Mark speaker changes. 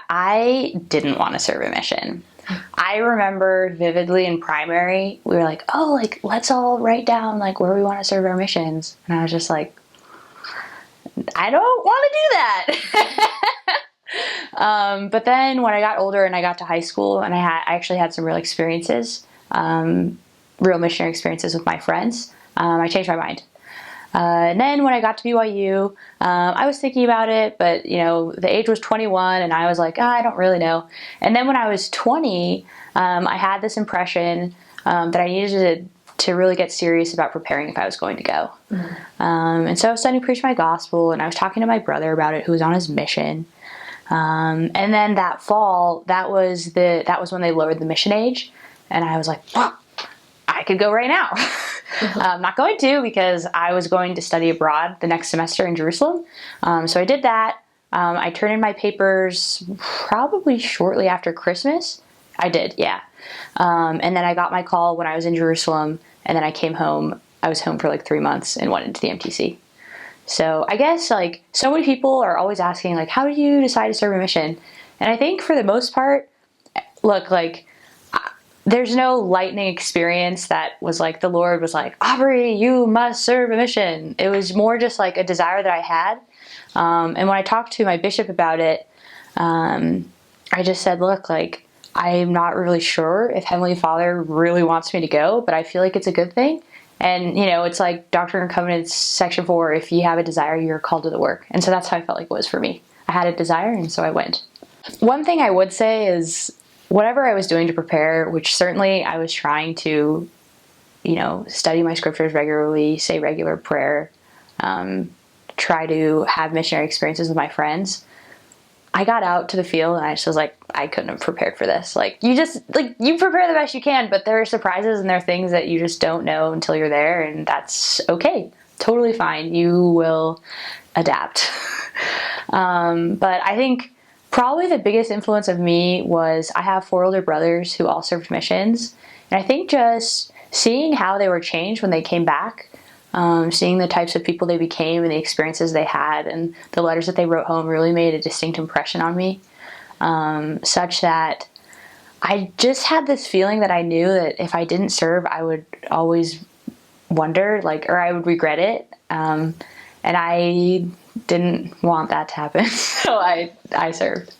Speaker 1: I didn't want to serve a mission. I remember vividly in primary, we were like, oh, like, let's all write down like where we want to serve our missions. And I was just like, I don't want to do that. But then when I got older and I got to high school and I actually had some real experiences, real missionary experiences with my friends, I changed my mind. And then when I got to BYU, I was thinking about it, but you know, the age was 21 and I was like, I don't really know. And then when I was 20, I had this impression that I needed to really get serious about preparing if I was going to go. Mm-hmm. And so I was starting to preach my gospel, and I was talking to my brother about it, who was on his mission. And then that fall, that was when they lowered the mission age, and I was like, well, I could go right now. I'm not going to, because I was going to study abroad the next semester in Jerusalem. So I did that. I turned in my papers probably shortly after Christmas. I did, yeah. And then I got my call when I was in Jerusalem, and then I came home. I was home for like 3 months and went into the MTC. So I guess like so many people are always asking like, how do you decide to serve a mission? And I think for the most part, look, like there's no lightning experience that was like the Lord was like, Aubrey, you must serve a mission. It was more just like a desire that I had. And when I talked to my bishop about it, I just said, look, like I'm not really sure if Heavenly Father really wants me to go, but I feel like it's a good thing. And, you know, it's like Doctrine and Covenants section 4, if you have a desire, you're called to the work. And so that's how I felt like it was for me. I had a desire, and so I went. One thing I would say is whatever I was doing to prepare, which certainly I was trying to, you know, study my scriptures regularly, say regular prayer, try to have missionary experiences with my friends. I got out to the field and I just was like, I couldn't have prepared for this. Like, you just, like, you prepare the best you can, but there are surprises and there are things that you just don't know until you're there, and that's okay. Totally fine. You will adapt. But I think probably the biggest influence of me was I have 4 older brothers who all served missions. And I think just seeing how they were changed when they came back, seeing the types of people they became and the experiences they had and the letters that they wrote home really made a distinct impression on me, such that I just had this feeling that I knew that if I didn't serve, I would always wonder, like, or I would regret it. And I didn't want that to happen, so I served.